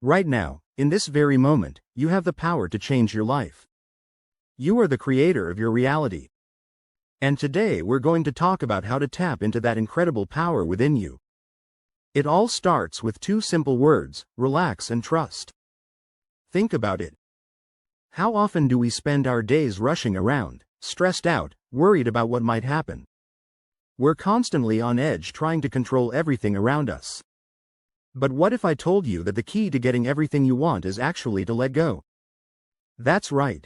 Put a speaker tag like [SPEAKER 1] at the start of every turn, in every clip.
[SPEAKER 1] Right now, in this very moment, you have the power to change your life. You are the creator of your reality. And today we're going to talk about how to tap into that incredible power within you. It all starts with two simple words: relax and trust. Think about it. How often do we spend our days rushing around, stressed out, worried about what might happen? We're constantly on edge trying to control everything around us. But what if I told you that the key to getting everything you want is actually to let go? That's right.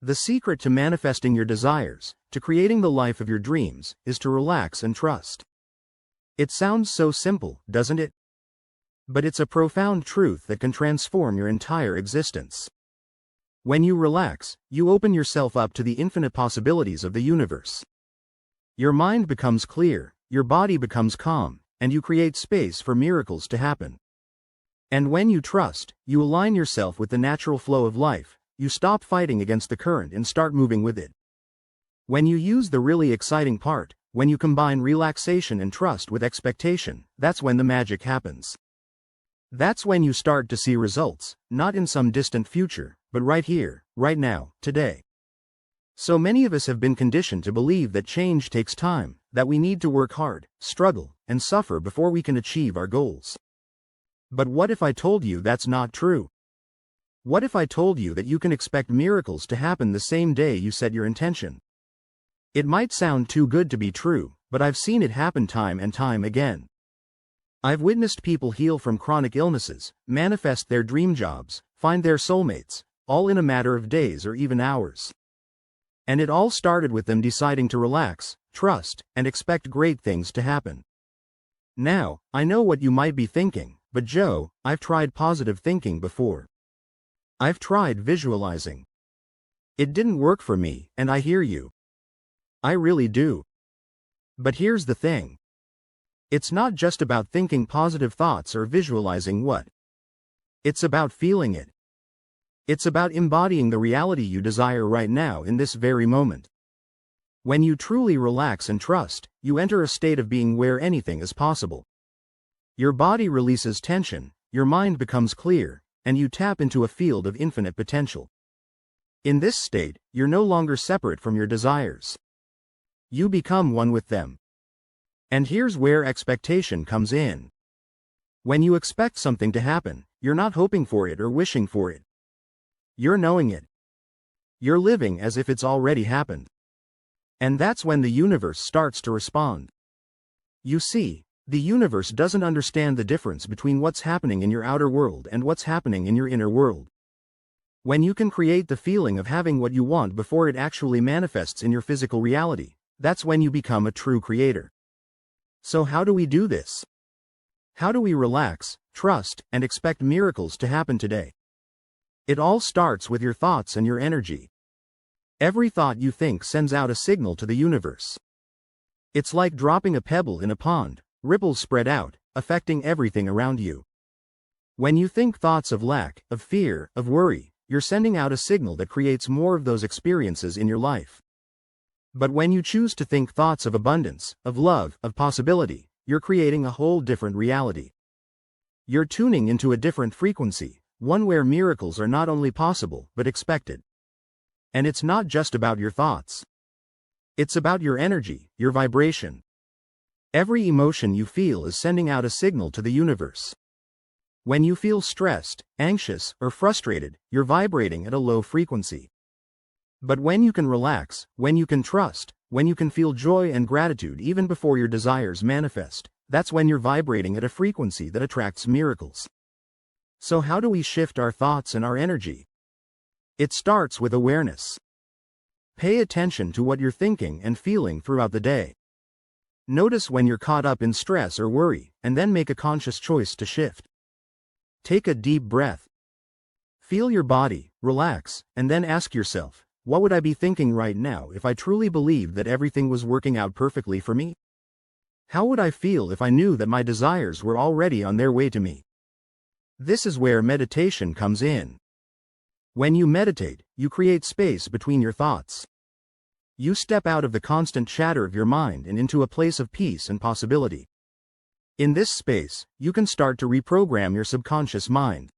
[SPEAKER 1] The secret to manifesting your desires, to creating the life of your dreams, is to relax and trust. It sounds so simple, doesn't it? But it's a profound truth that can transform your entire existence. When you relax, you open yourself up to the infinite possibilities of the universe. Your mind becomes clear, your body becomes calm, and you create space for miracles to happen. And when you trust, you align yourself with the natural flow of life, you stop fighting against the current and start moving with it. When you use the really exciting part, when you combine relaxation and trust with expectation, that's when the magic happens. That's when you start to see results, not in some distant future, but right here, right now, today. So many of us have been conditioned to believe that change takes time, that we need to work hard, struggle, and suffer before we can achieve our goals. But what if I told you that's not true? What if I told you that you can expect miracles to happen the same day you set your intention? It might sound too good to be true, but I've seen it happen time and time again. I've witnessed people heal from chronic illnesses, manifest their dream jobs, find their soulmates, all in a matter of days or even hours. And it all started with them deciding to relax, trust, and expect great things to happen. Now, I know what you might be thinking, but Joe, I've tried positive thinking before. I've tried visualizing. It didn't work for me, and I hear you. I really do. But here's the thing. It's not just about thinking positive thoughts or visualizing what. It's about feeling it. It's about embodying the reality you desire right now in this very moment. When you truly relax and trust, you enter a state of being where anything is possible. Your body releases tension, your mind becomes clear, and you tap into a field of infinite potential. In this state, you're no longer separate from your desires. You become one with them. And here's where expectation comes in. When you expect something to happen, you're not hoping for it or wishing for it. You're knowing it. You're living as if it's already happened. And that's when the universe starts to respond. You see, the universe doesn't understand the difference between what's happening in your outer world and what's happening in your inner world. When you can create the feeling of having what you want before it actually manifests in your physical reality, that's when you become a true creator. So how do we do this? How do we relax, trust, and expect miracles to happen today? It all starts with your thoughts and your energy. Every thought you think sends out a signal to the universe. It's like dropping a pebble in a pond, ripples spread out, affecting everything around you. When you think thoughts of lack, of fear, of worry, you're sending out a signal that creates more of those experiences in your life. But when you choose to think thoughts of abundance, of love, of possibility, you're creating a whole different reality. You're tuning into a different frequency, one where miracles are not only possible, but expected. And it's not just about your thoughts. It's about your energy, your vibration. Every emotion you feel is sending out a signal to the universe. When you feel stressed, anxious, or frustrated, you're vibrating at a low frequency. But when you can relax, when you can trust, when you can feel joy and gratitude even before your desires manifest, that's when you're vibrating at a frequency that attracts miracles. So how do we shift our thoughts and our energy? It starts with awareness. Pay attention to what you're thinking and feeling throughout the day. Notice when you're caught up in stress or worry, and then make a conscious choice to shift. Take a deep breath. Feel your body, relax, and then ask yourself, what would I be thinking right now if I truly believed that everything was working out perfectly for me? How would I feel if I knew that my desires were already on their way to me? This is where meditation comes in. When you meditate, you create space between your thoughts. You step out of the constant chatter of your mind and into a place of peace and possibility. In this space, you can start to reprogram your subconscious mind.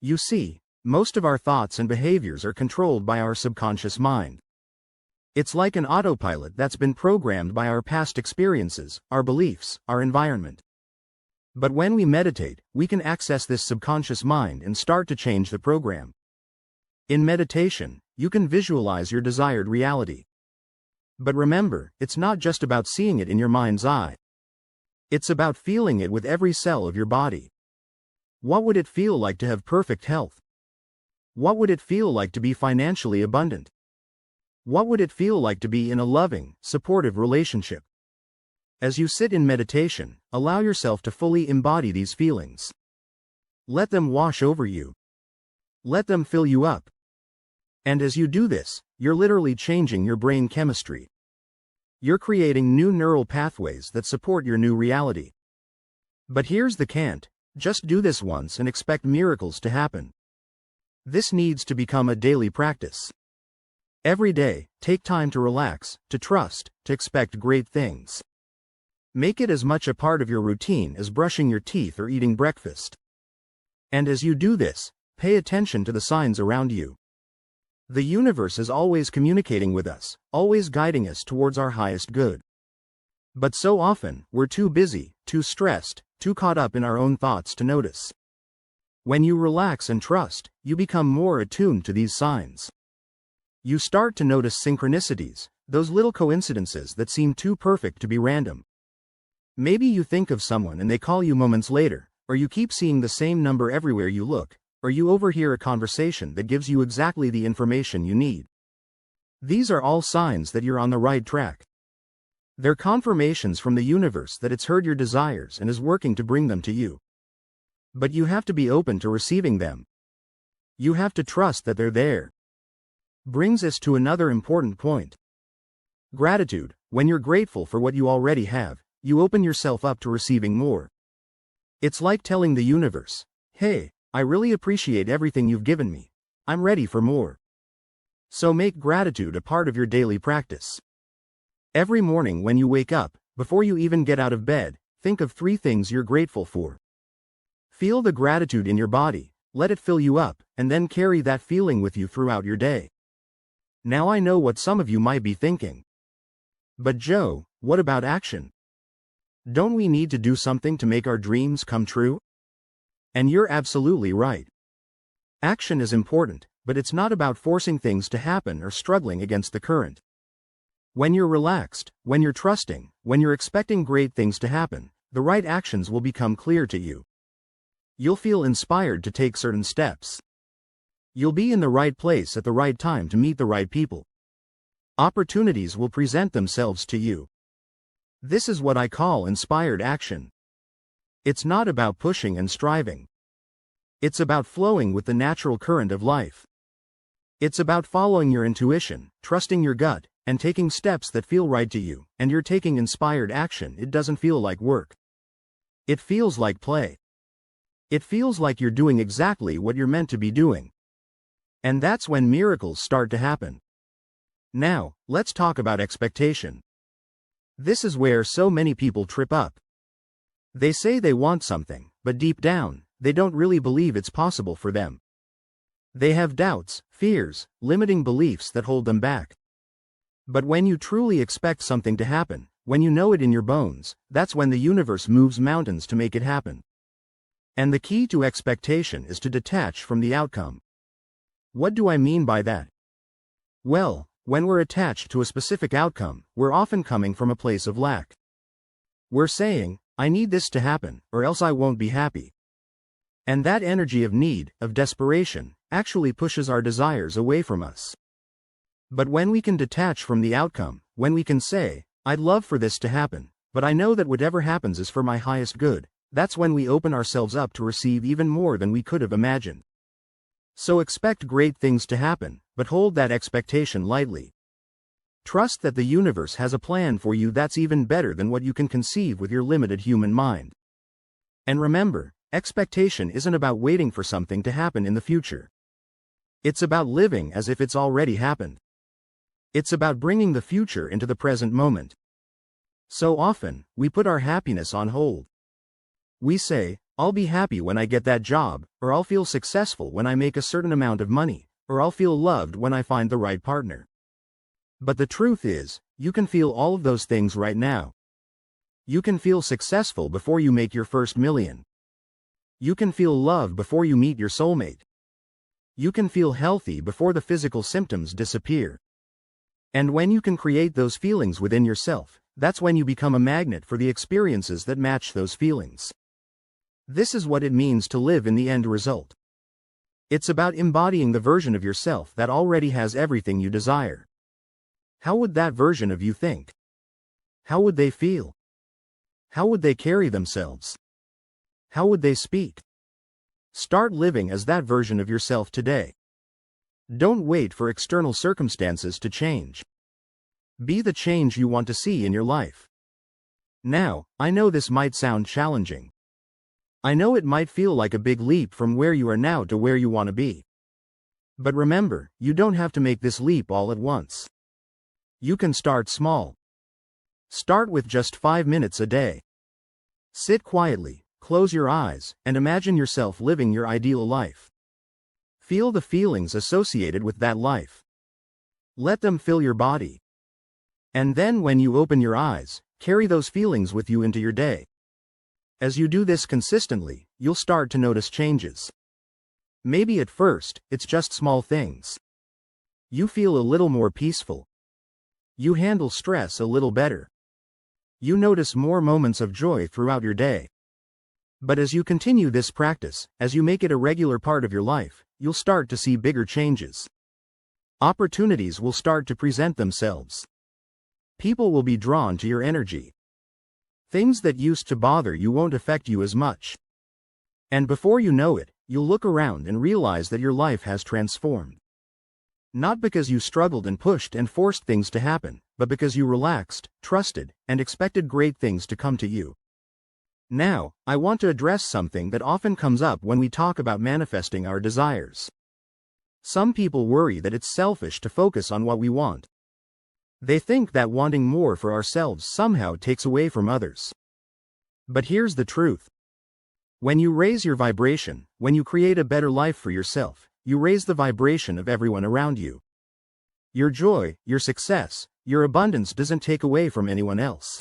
[SPEAKER 1] You see, most of our thoughts and behaviors are controlled by our subconscious mind. It's like an autopilot that's been programmed by our past experiences, our beliefs, our environment. But when we meditate, we can access this subconscious mind and start to change the program. In meditation, you can visualize your desired reality. But remember, it's not just about seeing it in your mind's eye. It's about feeling it with every cell of your body. What would it feel like to have perfect health? What would it feel like to be financially abundant? What would it feel like to be in a loving, supportive relationship? As you sit in meditation, allow yourself to fully embody these feelings. Let them wash over you. Let them fill you up. And as you do this, you're literally changing your brain chemistry. You're creating new neural pathways that support your new reality. But here's the can't just do this once and expect miracles to happen. This needs to become a daily practice. Every day, take time to relax, to trust, to expect great things. Make it as much a part of your routine as brushing your teeth or eating breakfast. And as you do this, pay attention to the signs around you. The universe is always communicating with us, always guiding us towards our highest good. But so often, we're too busy, too stressed, too caught up in our own thoughts to notice. When you relax and trust, you become more attuned to these signs. You start to notice synchronicities, those little coincidences that seem too perfect to be random. Maybe you think of someone and they call you moments later, or you keep seeing the same number everywhere you look, or you overhear a conversation that gives you exactly the information you need. These are all signs that you're on the right track. They're confirmations from the universe that it's heard your desires and is working to bring them to you. But you have to be open to receiving them. You have to trust that they're there. Brings us to another important point. Gratitude. When you're grateful for what you already have, you open yourself up to receiving more. It's like telling the universe, "Hey, I really appreciate everything you've given me. I'm ready for more." So make gratitude a part of your daily practice. Every morning when you wake up, before you even get out of bed, think of 3 things you're grateful for. Feel the gratitude in your body, let it fill you up, and then carry that feeling with you throughout your day. Now I know what some of you might be thinking. But Joe, what about action? Don't we need to do something to make our dreams come true? And you're absolutely right. Action is important, but it's not about forcing things to happen or struggling against the current. When you're relaxed, when you're trusting, when you're expecting great things to happen, the right actions will become clear to you. You'll feel inspired to take certain steps. You'll be in the right place at the right time to meet the right people. Opportunities will present themselves to you. This is what I call inspired action. It's not about pushing and striving. It's about flowing with the natural current of life. It's about following your intuition, trusting your gut, and taking steps that feel right to you. And you're taking inspired action. It doesn't feel like work. It feels like play. It feels like you're doing exactly what you're meant to be doing. And that's when miracles start to happen. Now, let's talk about expectation. This is where so many people trip up. They say they want something, but deep down, they don't really believe it's possible for them. They have doubts, fears, limiting beliefs that hold them back. But when you truly expect something to happen, when you know it in your bones, that's when the universe moves mountains to make it happen. And the key to expectation is to detach from the outcome. What do I mean by that? Well, when we're attached to a specific outcome, we're often coming from a place of lack. We're saying, "I need this to happen, or else I won't be happy." And that energy of need, of desperation, actually pushes our desires away from us. But when we can detach from the outcome, when we can say, "I'd love for this to happen, but I know that whatever happens is for my highest good," that's when we open ourselves up to receive even more than we could have imagined. So expect great things to happen, but hold that expectation lightly. Trust that the universe has a plan for you that's even better than what you can conceive with your limited human mind. And remember, expectation isn't about waiting for something to happen in the future. It's about living as if it's already happened. It's about bringing the future into the present moment. So often, we put our happiness on hold. We say, I'll be happy when I get that job, or I'll feel successful when I make a certain amount of money, or I'll feel loved when I find the right partner. But the truth is, you can feel all of those things right now. You can feel successful before you make your first million. You can feel love before you meet your soulmate. You can feel healthy before the physical symptoms disappear. And when you can create those feelings within yourself, that's when you become a magnet for the experiences that match those feelings. This is what it means to live in the end result. It's about embodying the version of yourself that already has everything you desire. How would that version of you think? How would they feel? How would they carry themselves? How would they speak? Start living as that version of yourself today. Don't wait for external circumstances to change. Be the change you want to see in your life. Now, I know this might sound challenging. I know it might feel like a big leap from where you are now to where you want to be. But remember, you don't have to make this leap all at once. You can start small. Start with just 5 minutes a day. Sit quietly, close your eyes, and imagine yourself living your ideal life. Feel the feelings associated with that life. Let them fill your body. And then when you open your eyes, carry those feelings with you into your day. As you do this consistently, you'll start to notice changes. Maybe at first, it's just small things. You feel a little more peaceful. You handle stress a little better. You notice more moments of joy throughout your day. But as you continue this practice, as you make it a regular part of your life, you'll start to see bigger changes. Opportunities will start to present themselves. People will be drawn to your energy. Things that used to bother you won't affect you as much. And before you know it, you'll look around and realize that your life has transformed. Not because you struggled and pushed and forced things to happen, but because you relaxed, trusted, and expected great things to come to you. Now, I want to address something that often comes up when we talk about manifesting our desires. Some people worry that it's selfish to focus on what we want. They think that wanting more for ourselves somehow takes away from others. But here's the truth. When you raise your vibration, when you create a better life for yourself, you raise the vibration of everyone around you. Your joy, your success, your abundance doesn't take away from anyone else.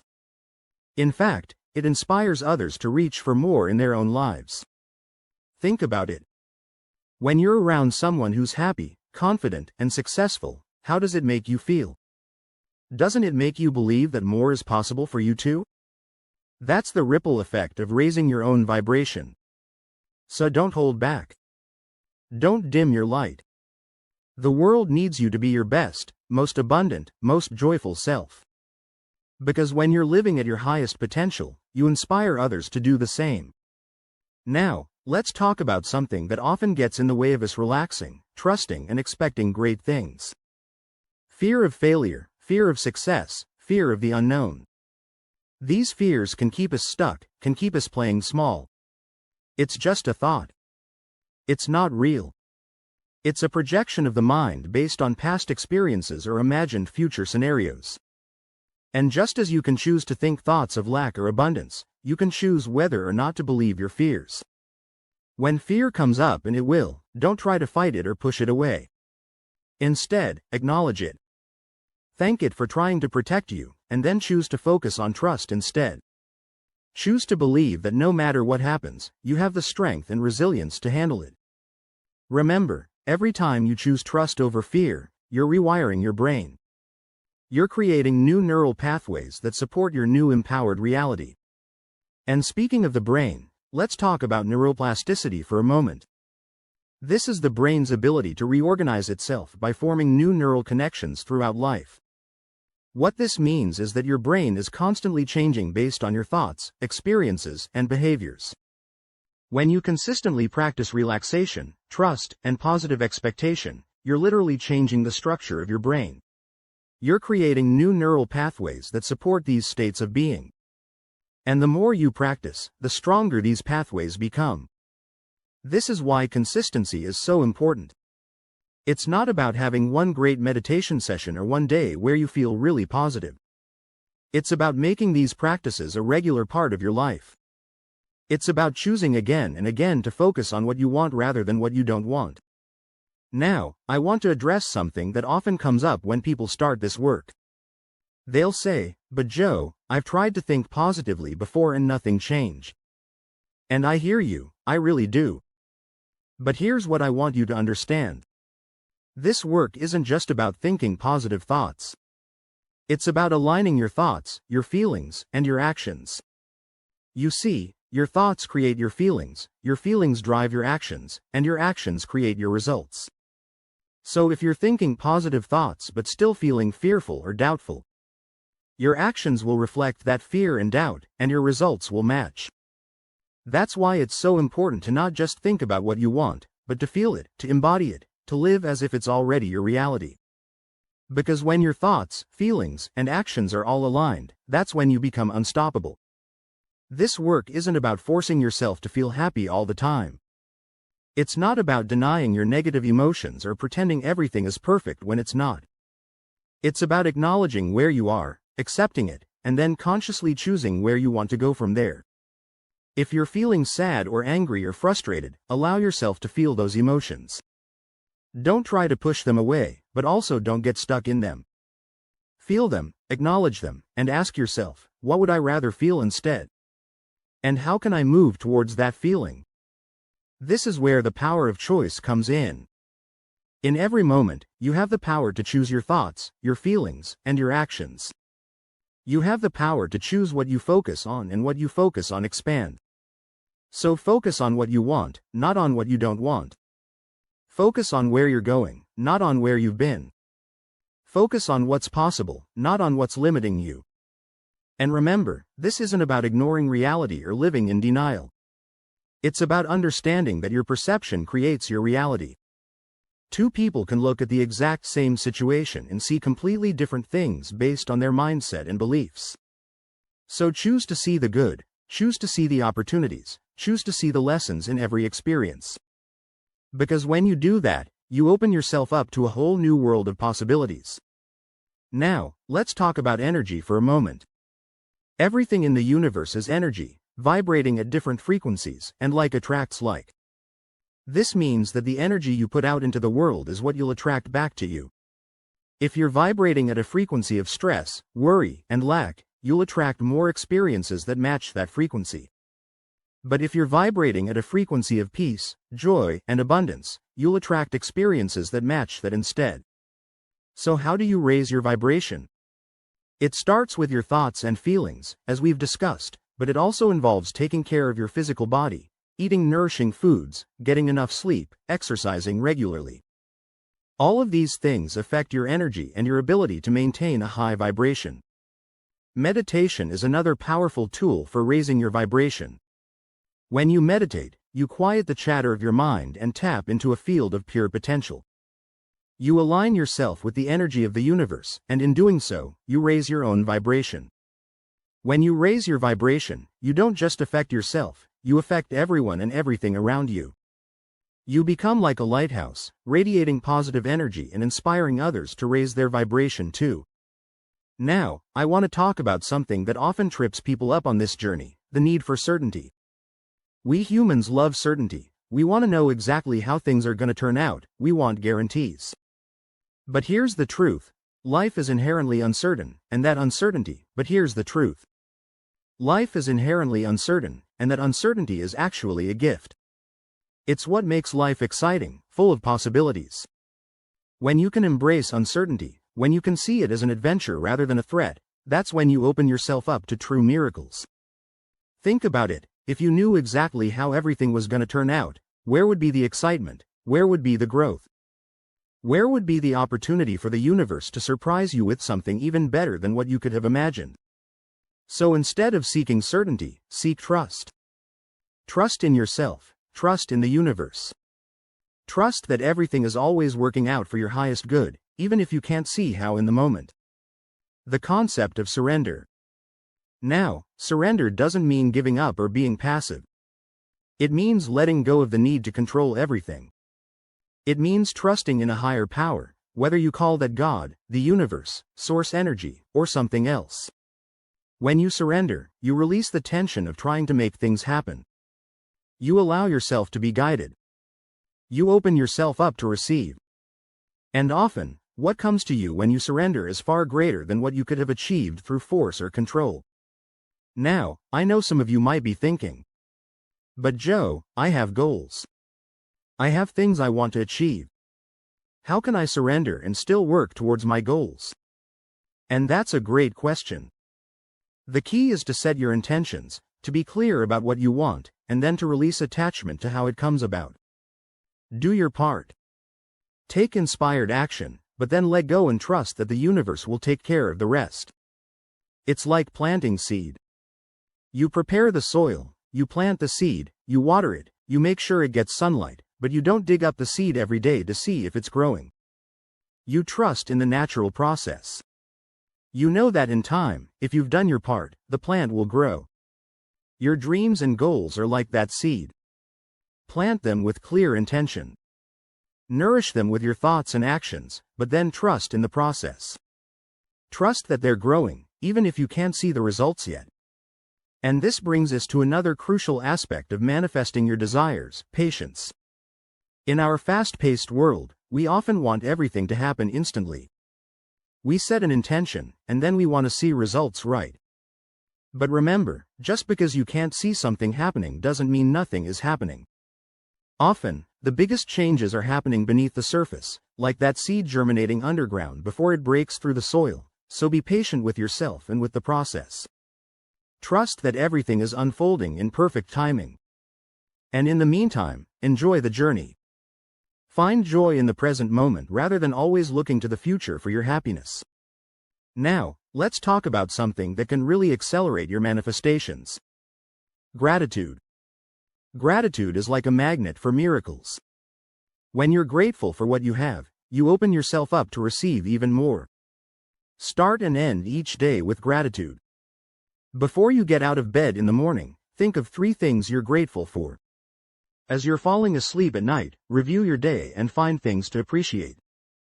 [SPEAKER 1] In fact, it inspires others to reach for more in their own lives. Think about it. When you're around someone who's happy, confident, and successful, how does it make you feel? Doesn't it make you believe that more is possible for you too? That's the ripple effect of raising your own vibration. So don't hold back. Don't dim your light. The world needs you to be your best, most abundant, most joyful self. Because when you're living at your highest potential, you inspire others to do the same. Now, let's talk about something that often gets in the way of us relaxing, trusting, and expecting great things. Fear of failure, fear of success, fear of the unknown. These fears can keep us stuck, can keep us playing small. It's just a thought. It's not real. It's a projection of the mind based on past experiences or imagined future scenarios. And just as you can choose to think thoughts of lack or abundance, you can choose whether or not to believe your fears. When fear comes up, and it will, don't try to fight it or push it away. Instead, acknowledge it. Thank it for trying to protect you, and then choose to focus on trust instead. Choose to believe that no matter what happens, you have the strength and resilience to handle it. Remember, every time you choose trust over fear, you're rewiring your brain. You're creating new neural pathways that support your new empowered reality. And speaking of the brain, let's talk about neuroplasticity for a moment. This is the brain's ability to reorganize itself by forming new neural connections throughout life. What this means is that your brain is constantly changing based on your thoughts, experiences, and behaviors. When you consistently practice relaxation, trust, and positive expectation, you're literally changing the structure of your brain. You're creating new neural pathways that support these states of being. And the more you practice, the stronger these pathways become. This is why consistency is so important. It's not about having one great meditation session or one day where you feel really positive. It's about making these practices a regular part of your life. It's about choosing again and again to focus on what you want rather than what you don't want. Now, I want to address something that often comes up when people start this work. They'll say, "But Joe, I've tried to think positively before and nothing changed." And I hear you, I really do. But here's what I want you to understand. This work isn't just about thinking positive thoughts. It's about aligning your thoughts, your feelings, and your actions. You see, your thoughts create your feelings drive your actions, and your actions create your results. So if you're thinking positive thoughts but still feeling fearful or doubtful, your actions will reflect that fear and doubt, and your results will match. That's why it's so important to not just think about what you want, but to feel it, to embody it, to live as if it's already your reality. Because when your thoughts, feelings, and actions are all aligned, that's when you become unstoppable. This work isn't about forcing yourself to feel happy all the time. It's not about denying your negative emotions or pretending everything is perfect when it's not. It's about acknowledging where you are, accepting it, and then consciously choosing where you want to go from there. If you're feeling sad or angry or frustrated, allow yourself to feel those emotions. Don't try to push them away, but also don't get stuck in them. Feel them, acknowledge them, and ask yourself, what would I rather feel instead? And how can I move towards that feeling? This is where the power of choice comes in. In every moment, you have the power to choose your thoughts, your feelings, and your actions. You have the power to choose what you focus on, and what you focus on expand. So focus on what you want, not on what you don't want. Focus on where you're going, not on where you've been. Focus on what's possible, not on what's limiting you. And remember, this isn't about ignoring reality or living in denial. It's about understanding that your perception creates your reality. Two people can look at the exact same situation and see completely different things based on their mindset and beliefs. So choose to see the good, choose to see the opportunities, choose to see the lessons in every experience. Because when you do that, you open yourself up to a whole new world of possibilities. Now, let's talk about energy for a moment. Everything in the universe is energy, vibrating at different frequencies, and like attracts like. This means that the energy you put out into the world is what you'll attract back to you. If you're vibrating at a frequency of stress, worry, and lack, you'll attract more experiences that match that frequency. But if you're vibrating at a frequency of peace, joy, and abundance, you'll attract experiences that match that instead. So how do you raise your vibration? It starts with your thoughts and feelings, as we've discussed, but it also involves taking care of your physical body, eating nourishing foods, getting enough sleep, exercising regularly. All of these things affect your energy and your ability to maintain a high vibration. Meditation is another powerful tool for raising your vibration. When you meditate, you quiet the chatter of your mind and tap into a field of pure potential. You align yourself with the energy of the universe, and in doing so, you raise your own vibration. When you raise your vibration, you don't just affect yourself, you affect everyone and everything around you. You become like a lighthouse, radiating positive energy and inspiring others to raise their vibration too. Now, I want to talk about something that often trips people up on this journey: the need for certainty. We humans love certainty. We want to know exactly how things are going to turn out. We want guarantees. But here's the truth. Life is inherently uncertain, and that uncertainty, but here's the truth. Life is inherently uncertain, and that uncertainty is actually a gift. It's what makes life exciting, full of possibilities. When you can embrace uncertainty, when you can see it as an adventure rather than a threat, that's when you open yourself up to true miracles. Think about it. If you knew exactly how everything was going to turn out, where would be the excitement? Where would be the growth? Where would be the opportunity for the universe to surprise you with something even better than what you could have imagined? So instead of seeking certainty, seek trust. Trust in yourself. Trust in the universe. Trust that everything is always working out for your highest good, even if you can't see how in the moment. The concept of surrender. Now, surrender doesn't mean giving up or being passive. It means letting go of the need to control everything. It means trusting in a higher power, whether you call that God, the universe, source energy, or something else. When you surrender, you release the tension of trying to make things happen. You allow yourself to be guided. You open yourself up to receive. And often, what comes to you when you surrender is far greater than what you could have achieved through force or control. Now, I know some of you might be thinking, but Joe, I have goals. I have things I want to achieve. How can I surrender and still work towards my goals? And that's a great question. The key is to set your intentions, to be clear about what you want, and then to release attachment to how it comes about. Do your part. Take inspired action, but then let go and trust that the universe will take care of the rest. It's like planting seed. You prepare the soil, you plant the seed, you water it, you make sure it gets sunlight, but you don't dig up the seed every day to see if it's growing. You trust in the natural process. You know that in time, if you've done your part, the plant will grow. Your dreams and goals are like that seed. Plant them with clear intention. Nourish them with your thoughts and actions, but then trust in the process. Trust that they're growing, even if you can't see the results yet. And this brings us to another crucial aspect of manifesting your desires: patience. In our fast-paced world, we often want everything to happen instantly. We set an intention, and then we want to see results right. But remember, just because you can't see something happening doesn't mean nothing is happening. Often, the biggest changes are happening beneath the surface, like that seed germinating underground before it breaks through the soil, so be patient with yourself and with the process. Trust that everything is unfolding in perfect timing. And in the meantime, enjoy the journey. Find joy in the present moment rather than always looking to the future for your happiness. Now, let's talk about something that can really accelerate your manifestations. Gratitude. Gratitude is like a magnet for miracles. When you're grateful for what you have, you open yourself up to receive even more. Start and end each day with gratitude. Before you get out of bed in the morning, think of 3 things you're grateful for. As you're falling asleep at night, review your day and find things to appreciate.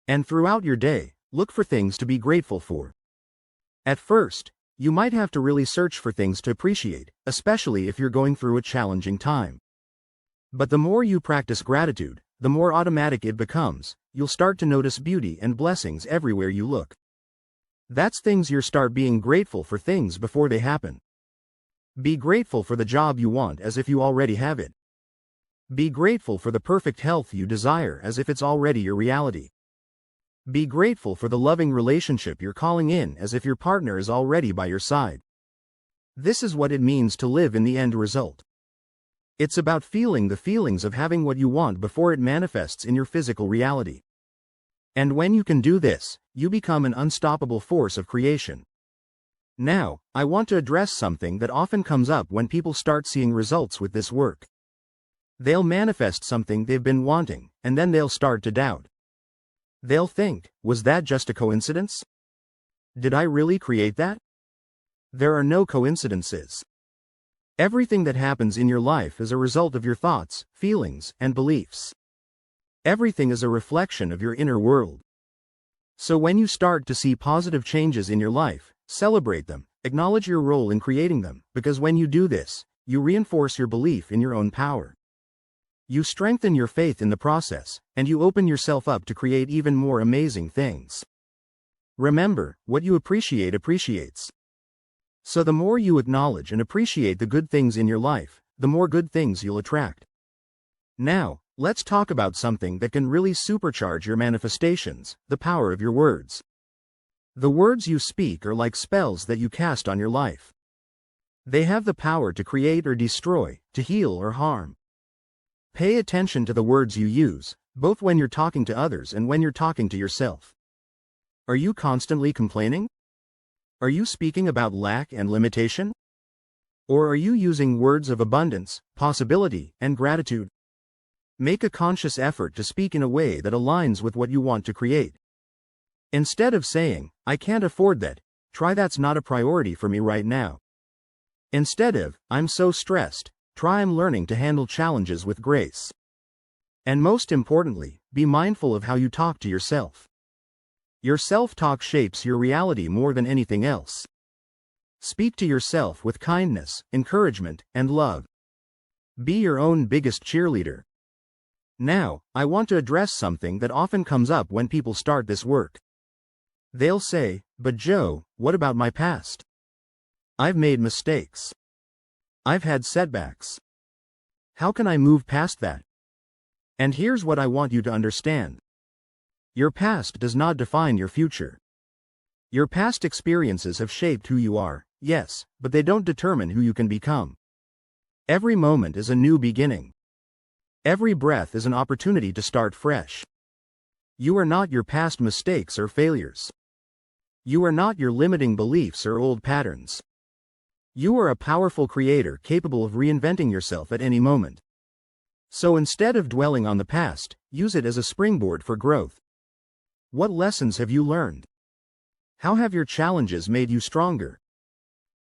[SPEAKER 1] And throughout your day, look for things to be grateful for. At first, you might have to really search for things to appreciate, especially if you're going through a challenging time. But the more you practice gratitude, the more automatic it becomes. You'll start to notice beauty and blessings everywhere you look. That's things you start being grateful for things before they happen. Be grateful for the job you want as if you already have it. Be grateful for the perfect health you desire as if it's already your reality. Be grateful for the loving relationship you're calling in as if your partner is already by your side. This is what it means to live in the end result. It's about feeling the feelings of having what you want before it manifests in your physical reality. And when you can do this, you become an unstoppable force of creation. Now, I want to address something that often comes up when people start seeing results with this work. They'll manifest something they've been wanting, and then they'll start to doubt. They'll think, was that just a coincidence? Did I really create that? There are no coincidences. Everything that happens in your life is a result of your thoughts, feelings, and beliefs. Everything is a reflection of your inner world. So when you start to see positive changes in your life, celebrate them, acknowledge your role in creating them, because when you do this, you reinforce your belief in your own power. You strengthen your faith in the process, and you open yourself up to create even more amazing things. Remember, what you appreciate appreciates. So the more you acknowledge and appreciate the good things in your life, the more good things you'll attract. Now, let's talk about something that can really supercharge your manifestations: the power of your words. The words you speak are like spells that you cast on your life. They have the power to create or destroy, to heal or harm. Pay attention to the words you use, both when you're talking to others and when you're talking to yourself. Are you constantly complaining? Are you speaking about lack and limitation? Or are you using words of abundance, possibility, and gratitude? Make a conscious effort to speak in a way that aligns with what you want to create. Instead of saying, "I can't afford that," try "That's not a priority for me right now." Instead of, "I'm so stressed," try "I'm learning to handle challenges with grace." And most importantly, be mindful of how you talk to yourself. Your self-talk shapes your reality more than anything else. Speak to yourself with kindness, encouragement, and love. Be your own biggest cheerleader. Now, I want to address something that often comes up when people start this work. They'll say, "But Joe, what about my past? I've made mistakes. I've had setbacks. How can I move past that?" And here's what I want you to understand. Your past does not define your future. Your past experiences have shaped who you are, yes, but they don't determine who you can become. Every moment is a new beginning. Every breath is an opportunity to start fresh. You are not your past mistakes or failures. You are not your limiting beliefs or old patterns. You are a powerful creator capable of reinventing yourself at any moment. So instead of dwelling on the past, use it as a springboard for growth. What lessons have you learned? How have your challenges made you stronger?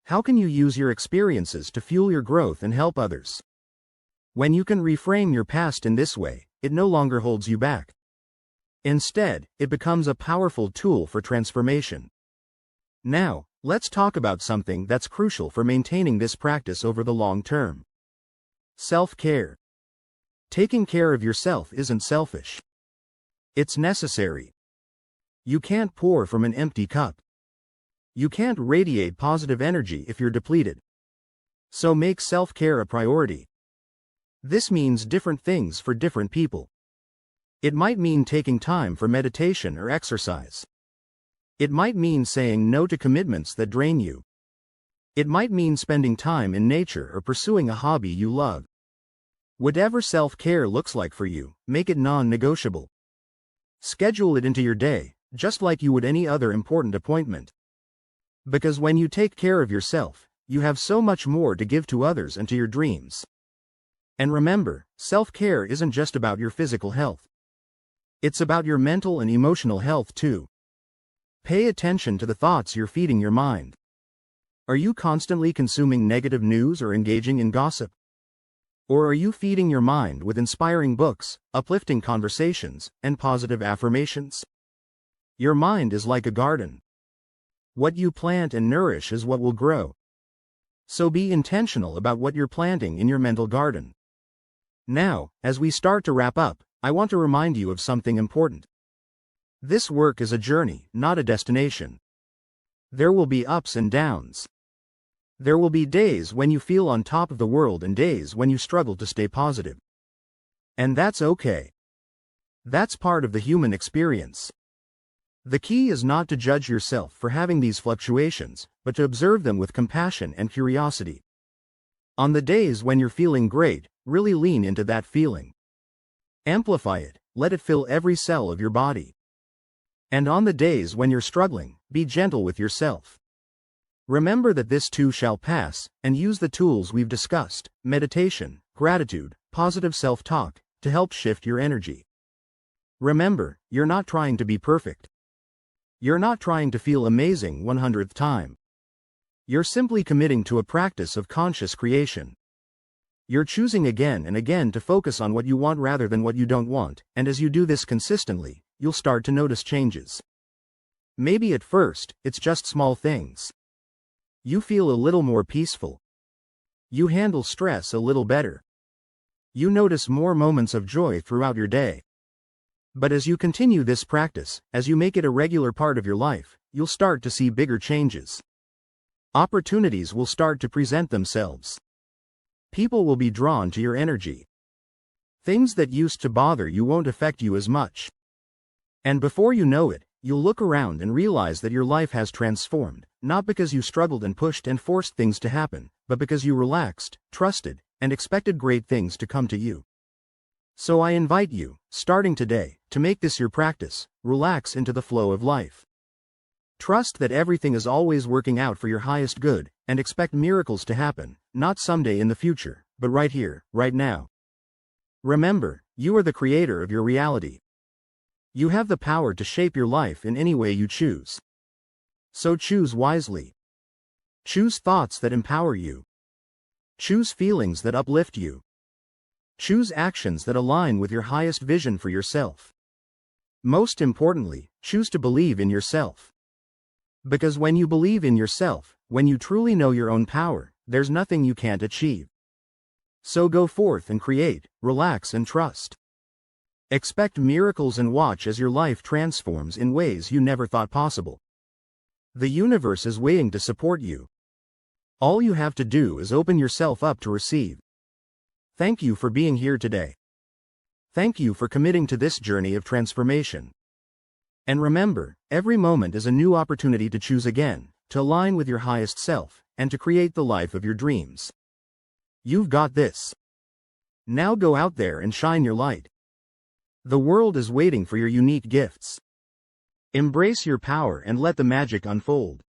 [SPEAKER 1] How can you use your experiences to fuel your growth and help others? When you can reframe your past in this way, it no longer holds you back. Instead, it becomes a powerful tool for transformation. Now, let's talk about something that's crucial for maintaining this practice over the long term. Self-care. Taking care of yourself isn't selfish. It's necessary. You can't pour from an empty cup. You can't radiate positive energy if you're depleted. So make self-care a priority. This means different things for different people. It might mean taking time for meditation or exercise. It might mean saying no to commitments that drain you. It might mean spending time in nature or pursuing a hobby you love. Whatever self-care looks like for you, make it non-negotiable. Schedule it into your day, just like you would any other important appointment. Because when you take care of yourself, you have so much more to give to others and to your dreams. And remember, self-care isn't just about your physical health. It's about your mental and emotional health too. Pay attention to the thoughts you're feeding your mind. Are you constantly consuming negative news or engaging in gossip? Or are you feeding your mind with inspiring books, uplifting conversations, and positive affirmations? Your mind is like a garden. What you plant and nourish is what will grow. So be intentional about what you're planting in your mental garden. Now, as we start to wrap up, I want to remind you of something important. This work is a journey, not a destination. There will be ups and downs. There will be days when you feel on top of the world and days when you struggle to stay positive. And that's okay. That's part of the human experience. The key is not to judge yourself for having these fluctuations, but to observe them with compassion and curiosity. On the days when you're feeling great, really lean into that feeling. Amplify it, let it fill every cell of your body. And on the days when you're struggling, be gentle with yourself. Remember that this too shall pass, and use the tools we've discussed, meditation, gratitude, positive self-talk, to help shift your energy. Remember, you're not trying to be perfect. You're not trying to feel amazing 100th time. You're simply committing to a practice of conscious creation. You're choosing again and again to focus on what you want rather than what you don't want, and as you do this consistently, you'll start to notice changes. Maybe at first, it's just small things. You feel a little more peaceful. You handle stress a little better. You notice more moments of joy throughout your day. But as you continue this practice, as you make it a regular part of your life, you'll start to see bigger changes. Opportunities will start to present themselves. People will be drawn to your energy. Things that used to bother you won't affect you as much. And before you know it, you'll look around and realize that your life has transformed, not because you struggled and pushed and forced things to happen, but because you relaxed, trusted, and expected great things to come to you. So I invite you, starting today, to make this your practice. Relax into the flow of life. Trust that everything is always working out for your highest good, and expect miracles to happen, not someday in the future, but right here, right now. Remember, you are the creator of your reality. You have the power to shape your life in any way you choose. So choose wisely. Choose thoughts that empower you. Choose feelings that uplift you. Choose actions that align with your highest vision for yourself. Most importantly, choose to believe in yourself. Because when you believe in yourself, when you truly know your own power, there's nothing you can't achieve. So go forth and create, relax and trust. Expect miracles and watch as your life transforms in ways you never thought possible. The universe is waiting to support you. All you have to do is open yourself up to receive. Thank you for being here today. Thank you for committing to this journey of transformation. And remember, every moment is a new opportunity to choose again, to align with your highest self, and to create the life of your dreams. You've got this. Now go out there and shine your light. The world is waiting for your unique gifts. Embrace your power and let the magic unfold.